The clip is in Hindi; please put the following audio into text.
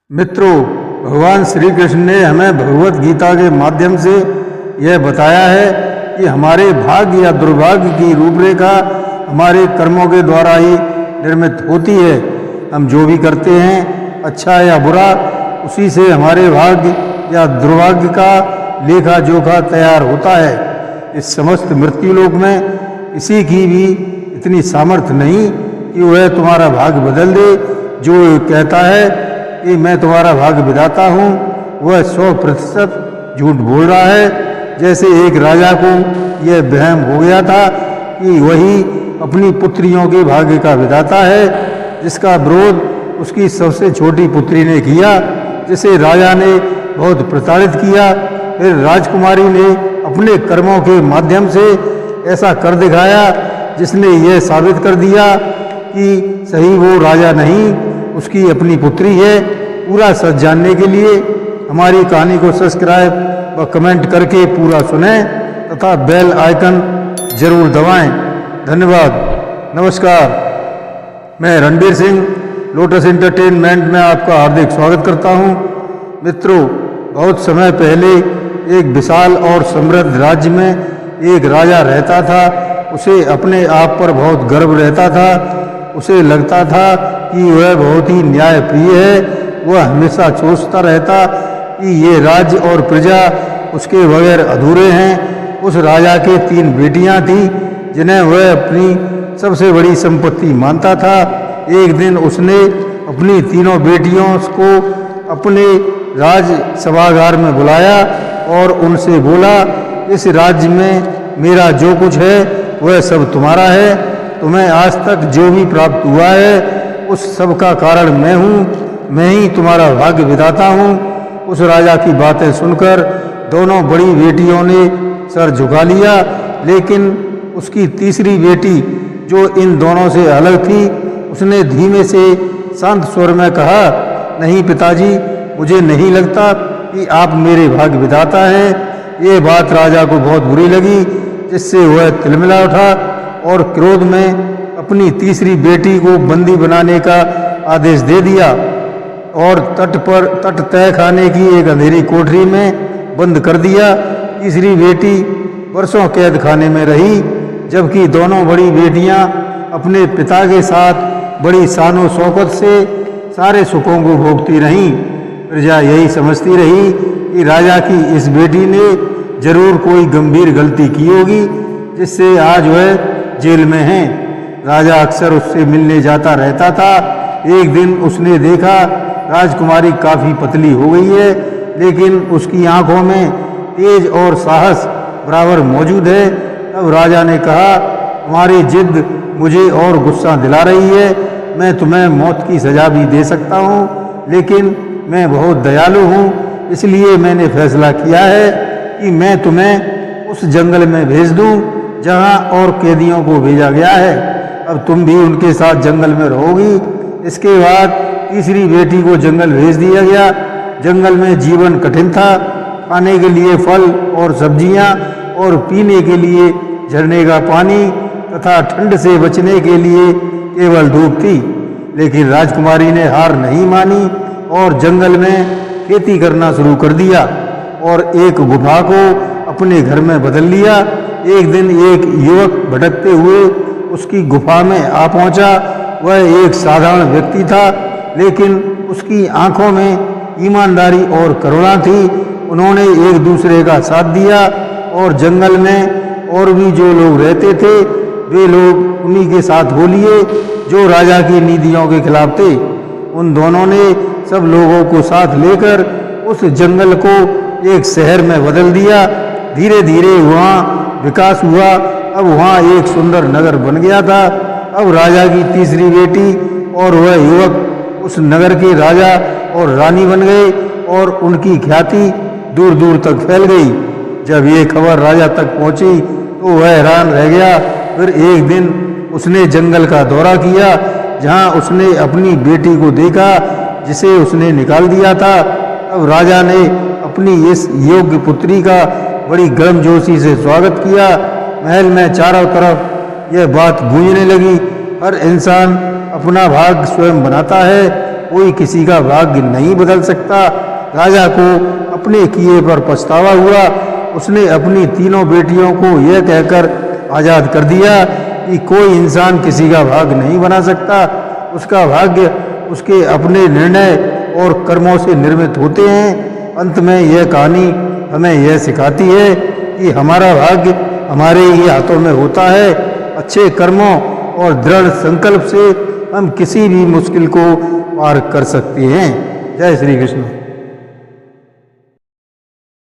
मित्रों, भगवान श्री कृष्ण ने हमें भगवत गीता के माध्यम से यह बताया है कि हमारे भाग्य या दुर्भाग्य की रूपरेखा हमारे कर्मों के द्वारा ही निर्मित होती है। हम जो भी करते हैं, अच्छा या बुरा, उसी से हमारे भाग्य या दुर्भाग्य का लेखा जोखा तैयार होता है। इस समस्त मृत्युलोक में किसी की भी इतनी सामर्थ्य नहीं कि वह तुम्हारा भाग्य बदल दे। जो कहता है कि मैं तुम्हारा भाग्य बिताता हूँ, वह 100% झूठ बोल रहा है। जैसे एक राजा को यह वहम हो गया था कि वही अपनी पुत्रियों के भाग्य का विधाता है, जिसका विरोध उसकी सबसे छोटी पुत्री ने किया, जिसे राजा ने बहुत प्रताड़ित किया। फिर राजकुमारी ने अपने कर्मों के माध्यम से ऐसा कर दिखाया जिसने यह साबित कर दिया कि सही वो राजा नहीं, उसकी अपनी पुत्री है। पूरा सच जानने के लिए हमारी कहानी को सब्सक्राइब व कमेंट करके पूरा सुनें तथा बेल आइकन जरूर दबाएं। धन्यवाद। नमस्कार, मैं रणबीर सिंह लोटस एंटरटेनमेंट में आपका हार्दिक स्वागत करता हूं। मित्रों, बहुत समय पहले एक विशाल और समृद्ध राज्य में एक राजा रहता था। उसे अपने आप पर बहुत गर्व रहता था। उसे लगता था कि वह बहुत ही न्यायप्रिय है। वह हमेशा सोचता रहता कि ये राज्य और प्रजा उसके बगैर अधूरे हैं। उस राजा के 3 बेटियां थीं, जिन्हें वह अपनी सबसे बड़ी संपत्ति मानता था। एक दिन उसने अपनी तीनों बेटियों को अपने राज सभागार में बुलाया और उनसे बोला, इस राज्य में मेरा जो कुछ है वह सब तुम्हारा है। तुम्हें आज तक जो भी प्राप्त हुआ है उस सब का कारण मैं हूँ। मैं ही तुम्हारा भाग्य विधाता हूँ। उस राजा की बातें सुनकर दोनों बड़ी बेटियों ने सर झुका लिया, लेकिन उसकी तीसरी बेटी, जो इन दोनों से अलग थी, उसने धीमे से शांत स्वर में कहा, नहीं पिताजी, मुझे नहीं लगता कि आप मेरे भाग्य विधाता हैं। ये बात राजा को बहुत बुरी लगी, जिससे वह तिलमिला उठा और क्रोध में अपनी तीसरी बेटी को बंदी बनाने का आदेश दे दिया और तट तय खाने की एक अंधेरी कोठरी में बंद कर दिया। तीसरी बेटी वर्षों कैद खाने में रही, जबकि दोनों बड़ी बेटियां अपने पिता के साथ बड़ी शानो शौकत से सारे सुखों को भोगती रहीं। प्रजा यही समझती रही कि राजा की इस बेटी ने जरूर कोई गंभीर गलती की होगी, जिससे आज वह जेल में है। राजा अक्सर उससे मिलने जाता रहता था। एक दिन उसने देखा राजकुमारी काफी पतली हो गई है, लेकिन उसकी आंखों में तेज और साहस बराबर मौजूद है। तब राजा ने कहा, तुम्हारी जिद मुझे और गुस्सा दिला रही है। मैं तुम्हें मौत की सजा भी दे सकता हूँ, लेकिन मैं बहुत दयालु हूँ, इसलिए मैंने फैसला किया है कि मैं तुम्हें उस जंगल में भेज दूँ जहाँ और कैदियों को भेजा गया है। अब तुम भी उनके साथ जंगल में रहोगी। इसके बाद तीसरी बेटी को जंगल भेज दिया गया। जंगल में जीवन कठिन था। खाने के लिए फल और सब्जियां और पीने के लिए झरने का पानी तथा ठंड से बचने के लिए केवल धूप थी। लेकिन राजकुमारी ने हार नहीं मानी और जंगल में खेती करना शुरू कर दिया और एक गुफा को अपने घर में बदल लिया। एक दिन एक युवक भटकते हुए उसकी गुफा में आ पहुंचा। वह एक साधारण व्यक्ति था, लेकिन उसकी आंखों में ईमानदारी और करुणा थी। उन्होंने एक दूसरे का साथ दिया और जंगल में और भी जो लोग रहते थे, वे लोग उन्हीं के साथ हो लिए जो राजा की नीतियों के खिलाफ थे। उन दोनों ने सब लोगों को साथ लेकर उस जंगल को एक शहर में बदल दिया। धीरे धीरे वहाँ विकास हुआ। अब वहाँ एक सुंदर नगर बन गया था। अब राजा की तीसरी बेटी और वह युवक उस नगर के राजा और रानी बन गए और उनकी ख्याति दूर दूर तक फैल गई। जब ये खबर राजा तक पहुंची तो वह हैरान रह गया। फिर एक दिन उसने जंगल का दौरा किया, जहां उसने अपनी बेटी को देखा, जिसे उसने निकाल दिया था। अब राजा ने अपनी इस योग्य पुत्री का बड़ी गर्मजोशी से स्वागत किया। महल में चारों तरफ यह बात गूंजने लगी, हर इंसान अपना भाग्य स्वयं बनाता है। कोई किसी का भाग्य नहीं बदल सकता। राजा को अपने किए पर पछतावा हुआ। उसने अपनी तीनों बेटियों को यह कहकर आज़ाद कर दिया कि कोई इंसान किसी का भाग्य नहीं बना सकता। उसका भाग्य उसके अपने निर्णय और कर्मों से निर्मित होते हैं। अंत में यह कहानी हमें यह सिखाती है कि हमारा भाग्य हमारे ही हाथों में होता है। अच्छे कर्मों और दृढ़ संकल्प से हम किसी भी मुश्किल को पार कर सकते हैं। जय श्री कृष्ण।